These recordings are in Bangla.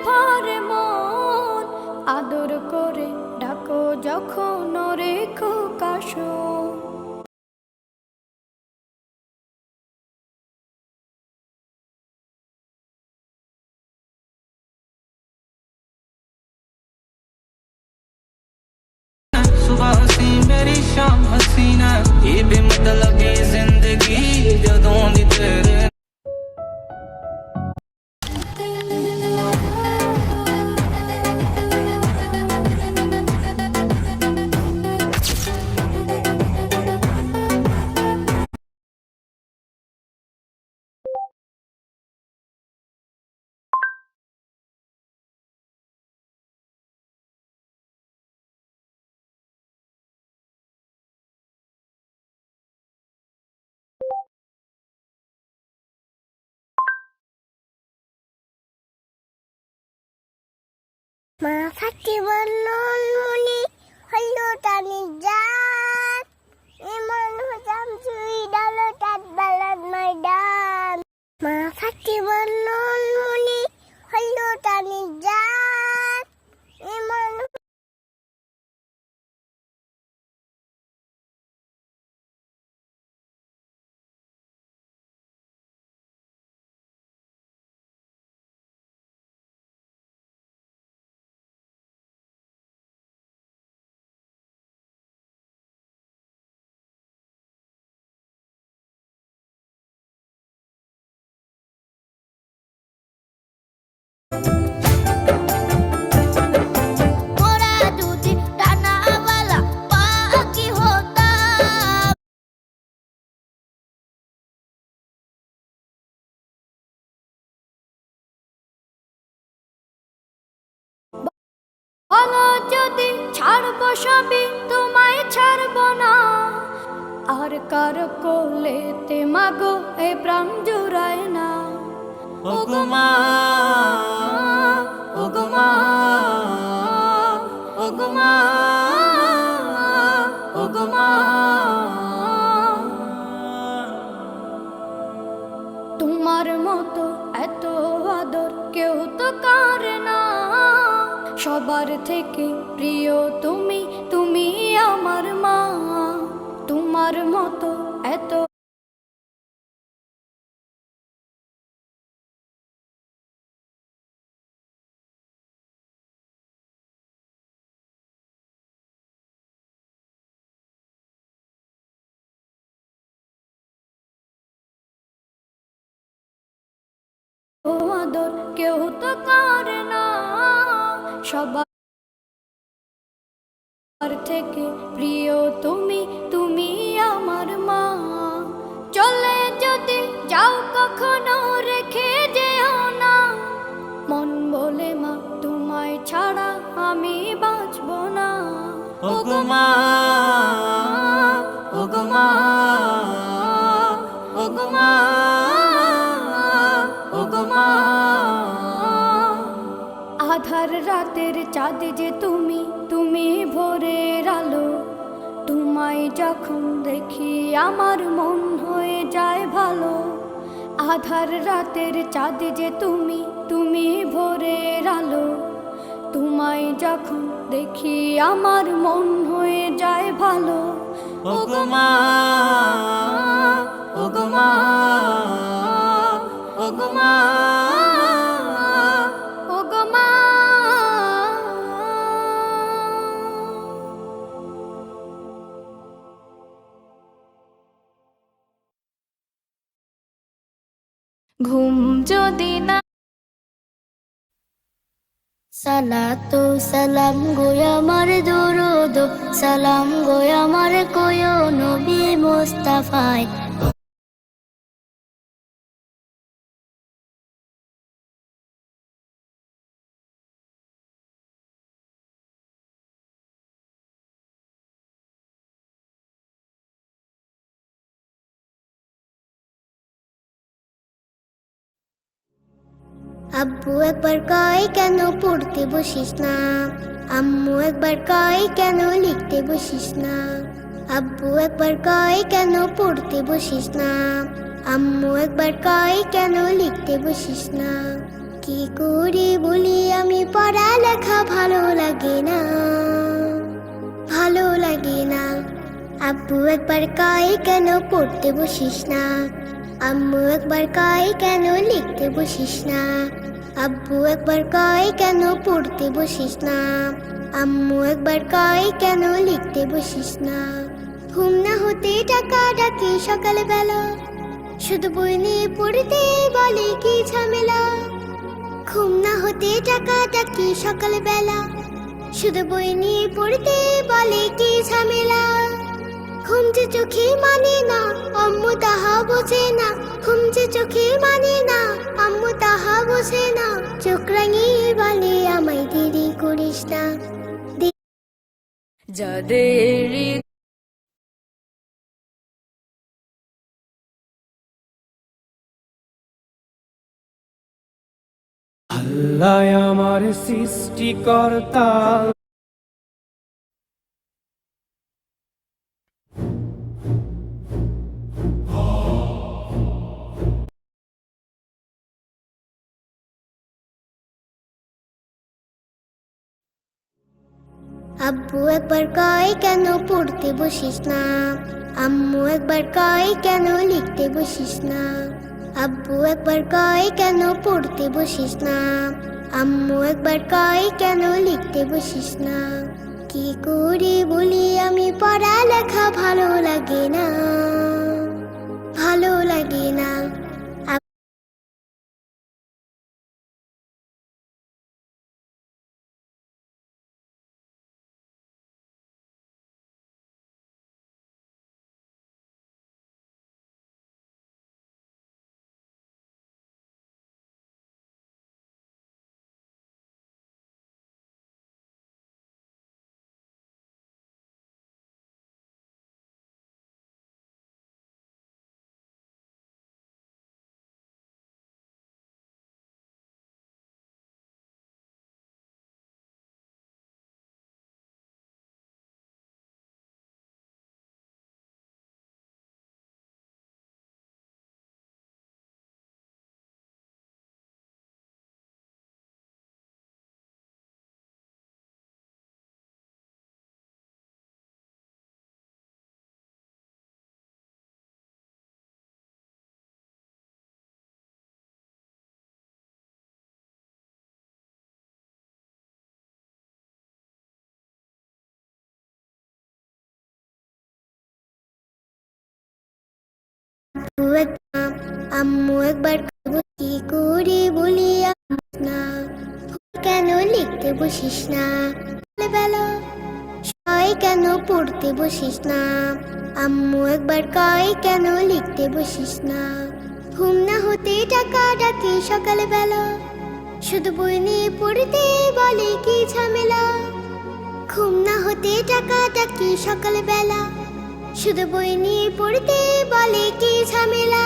ভরে মন, আদর করে ডাকো যখন রেখো কাশো। सुबह हसी मेरी शाम हसीना, ये बेमतलब ये जिंदगी जदों दी तेरे। মা ফাতিমার নুনমুনি হলো টানি জান, ইমান হজাম জুই ডালো টাট বালাদ ময়দান। মা ফাতিমার নুনমুনি হলো টানি জান, ইমান বলো যদি ছাড়বো সবই তোমায় ছাড়বো না, আর কার কোলেতে মাগো এ প্রাণ জুড়ায় না। ওগো মা, ওগো মা, ওগো মা, ওগো মা। তোমার মতো এত আদর কেউ তো করে না, সবার থেকে প্রিয় তুমি, তুমি আমার মা। তোমার মতো এত আদর কেউ তো করে না, সবার থেকে প্রিয় তুমি, তুমি আমার মা। চলে যদি যাও কখনো রেখে যেও না, মন বলে মা তোমায় ছাড়া আমি বাঁচবো না। ওগো মা, ওগো মা, ওগো মা, ওগো মা। আধার রাতের চাঁদ যে তুমি, তুমি ভোরের আলো। তোমায় যখন দেখি আমার মন হয়ে যায় ভালো। আধার রাতের চাঁদ যে তুমি, তুমি ভোরের আলো। তোমায় যখন দেখি আমার মন হয়ে যায় ভালো। ওগো মা, ওগো মা, ওগো মা, ওগো মা। ঘুম যদি না সালাতু সালাম গো আমার দরুদ সালাম গো আমার কোয় নবী মুস্তাফায়। আব্বু একবার কয় কেন পড়তে বসিস না, আম্মু একবার কয় কেন লিখতে বসিস না। আব্বু একবার কয় কেন পড়তে বসিস না, আম্মু একবার কয় কেন লিখতে বসিস না। কি করে বলি পড়ালেখা ভালো লাগে না, ভালো লাগে না। আব্বু একবার কয় কেন পড়তে বসিস না, আম্মু একবার কয় কেন লিখতে বসিস না। আব্বু একবার কয় কেন পড়তে বসিস না, আম্মু একবার কয় কেন লিখতে বসিস না। ঘুম না হতে টাকা ডাকি সকালবেলা, শুধু বই নিয়ে পড়তে বলে কি ঝামেলা। ঘুম না হতে টাকা ডাকি সকালবেলা, শুধু বই নিয়ে পড়তে বলে কি ঝামেলা। ঘুম যে চোখে মানে না, আম্মু তাহা বোঝে না। ঘুম যে চোখে মানে না, আম্মু তাহা বোঝে না। চোখ রাঙিয়ে বলে আমায় দেরি করিস না। যাদের আল্লাহ আমার সৃষ্টিকর্তা, আব্বু একবার কয় কেন পড়তে বসিস না, আম্মু একবার কয় কেন লিখতে বসিস না। আব্বু একবার কয় কেন পড়তে বসিস না, আম্মু একবার কয় কেন লিখতে বসিস না। কি করে বলি আমি পড়ালেখা ভালো লাগে না, ভালো লাগে না। আব্বু একবার আম্মু একবার কি করে বলি না, কেন লিখতে বসিস না। বেলা কয় কেন পড়তে বসিস না, আম্মু একবার কয় কেন লিখতে বসিস না। ঘুম না হতে টাকা ডাকি সকালবেলা, শুধু বই নিয়ে পড়তে বলে কি ঝামেলা। ঘুম না হতে টাকা ডাকি সকালবেলা, শুধু বই নিয়ে পড়তে বলে কি ঝামেলা।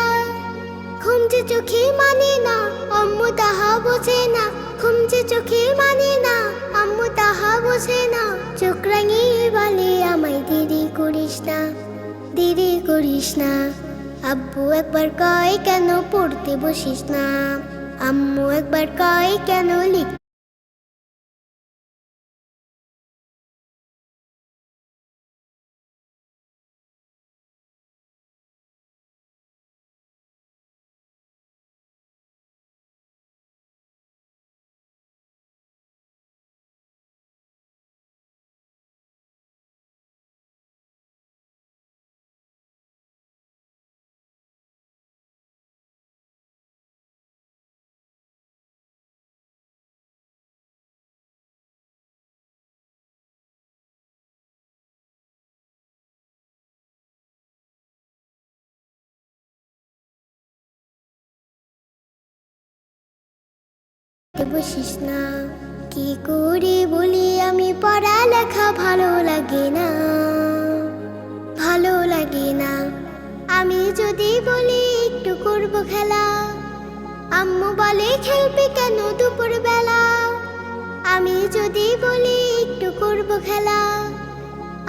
ঘুম যে চোখে মানে না, আম্মু তাহা বোঝে না। ঘুম যে চোখে মানে না, আম্মু তাহা বোঝে না। চোখ রাঙিয়ে বলে আমায় দেরি করিস না, দেরি করিস না। আব্বু একবার কয় কেন পড়তে বসিস না, আম্মু একবার কয় কেন লিখতে বসিস না। কি করে বলি আমি পড়ালেখা ভালো লাগে না, ভালো লাগে না। আমি যদি বলি একটু করব খেলা, আম্মু বলে খেলবি কেন দুপুর বেলা। আমি যদি বলি একটু করব খেলা,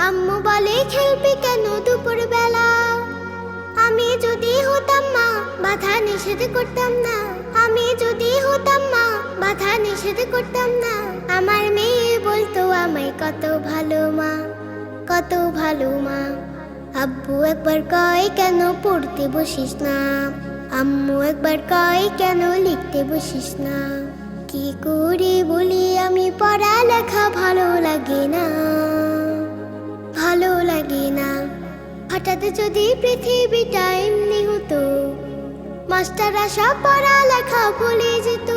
আম্মু বলে খেলবি কেন দুপুর বেলা। আমি যদি হতাম মা বাধা নিষেধ করতাম না, আমি যদি হতাম মা বাধা নিষেধ করতাম না। আমার মেয়ে বলতো আমায় কত ভালো মা, কত ভালো মা। আব্বু একবার কয় কেন পড়তে বসিস না, আম্মু একবার কয় কেন লিখতে বসিস না। কি করে বলি আমি পড়ালেখা ভালো লাগে না, ভালো লাগে না। হঠাৎ যদি পৃথিবীটা এমনি হতো, মাস্টাররা সব পড়ালেখা ভুলে যেত।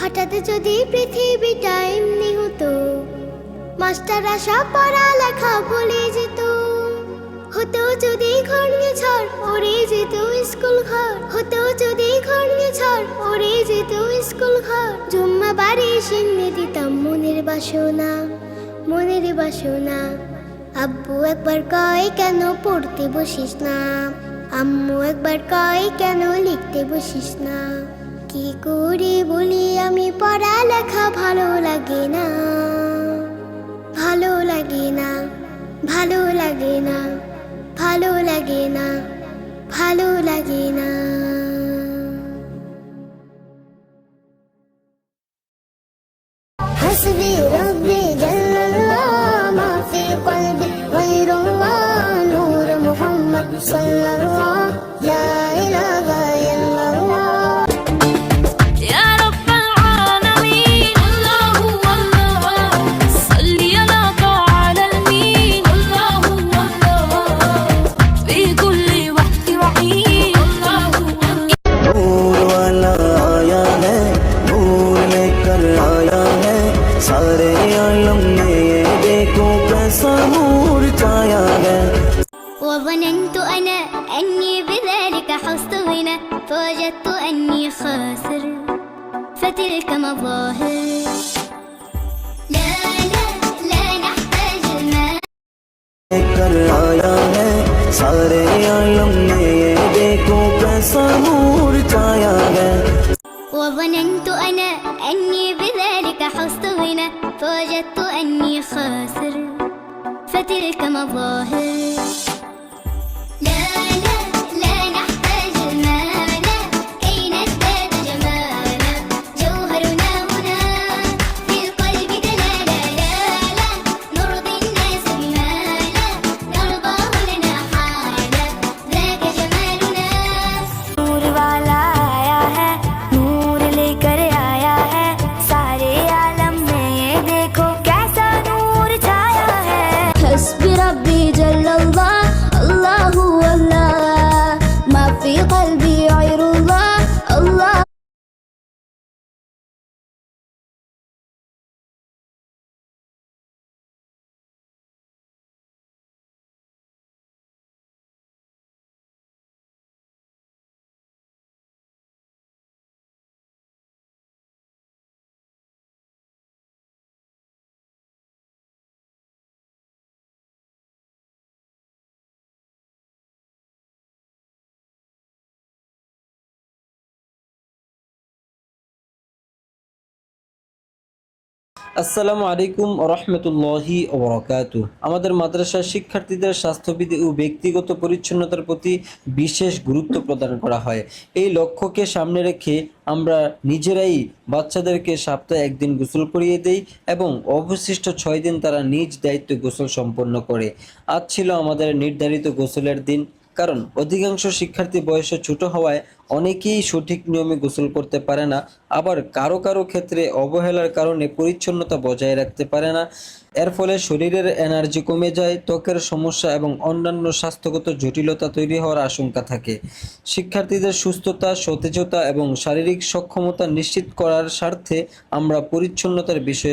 হঠাৎ যদি পৃথিবীটা এমনি হতো, মাস্টাররা সব পড়ালেখা ভুলে যেত। হতো যদি ঘূর্ণিঝড় উড়ে যেত স্কুল ঘর, হতো যদি ঘূর্ণিঝড় উড়ে যেত স্কুল ঘর। জুম্মা বাড়ি সিন্নি দিতাম মনের বাসনা, মনের বাসনা। আব্বু একবার কয় কেন পড়তে বসিস না, আম্মু একবার কয় কেন লিখতে বসিস না। কি করে বলি আমি পড়ালেখা ভালো লাগে না, ভালো লাগে না, ভালো লাগে না, ভালো লাগে না, ভালো লাগে না। حسبي ربي جل الله ما في قلبي غير الله نور محمد صلى الله لا إله إلا الله. يا رب العالمين الله الله صل على طه الأمين الله الله في كل وقت وحين الله नूर वाला आया है, नूर लेकर आया है। सारे आलम में ये देखो कैसा नूर छाया है। وظننت أنا أني بذلك حظت غنى، فوجدت أني خاسر فتلك مظاهر. لا لا لا نحتاج المال. लेकर आया है, सारे आलम में ये देखो कैसा नूर छाया है। وظننت أنا أني بذلك حظت غنى، فوجدت أني خاسر فتلك مظاهر. لا لا لا نحتاج المال كي نزداد جمالا، جوهرنا هنا في القلب دلالا. لا لا نرضي الناس بما لا نرضاه لنا حالا، ذاك جمالنا. नूर वाला आया है, नूर लेकर आया है। सारे आलम में ये देखो कैसा नूर छाया है। حسبي ربي جل الله الله الله ما في قلبي غير الله الله. আসসালামু আলাইকুম রহমতুল্লাহি ওবরাকাতু। আমাদের মাদ্রাসার শিক্ষার্থীদের স্বাস্থ্যবিধি ও ব্যক্তিগত পরিচ্ছন্নতার প্রতি বিশেষ গুরুত্ব প্রদান করা হয়। এই লক্ষ্যকে সামনে রেখে আমরা নিজেরাই বাচ্চাদেরকে সপ্তাহে একদিন গোসল করিয়ে দেই এবং অবশিষ্ট 6 দিন তারা নিজ দায়িত্বে গোসল সম্পন্ন করে। আজ ছিল আমাদের নির্ধারিত গোসলের দিন। কারণ অধিকাংশ শিক্ষার্থী বয়সে ছোট হওয়ায় অনেকেই সঠিক নিয়মে গোসল করতে পারে না, আবার কারো কারো ক্ষেত্রে অবহেলার কারণে পরিচ্ছন্নতা বজায় রাখতে পারে না। এর ফলে শরীরের এনার্জি কমে যায়, ত্বকের সমস্যা এবং অন্যান্য স্বাস্থ্যগত জটিলতা তৈরি হওয়ার আশঙ্কা থাকে। শিক্ষার্থীদের সুস্থতা, সতেজতা এবং শারীরিক সক্ষমতা নিশ্চিত করার স্বার্থে আমরা পরিচ্ছন্নতার বিষয়ে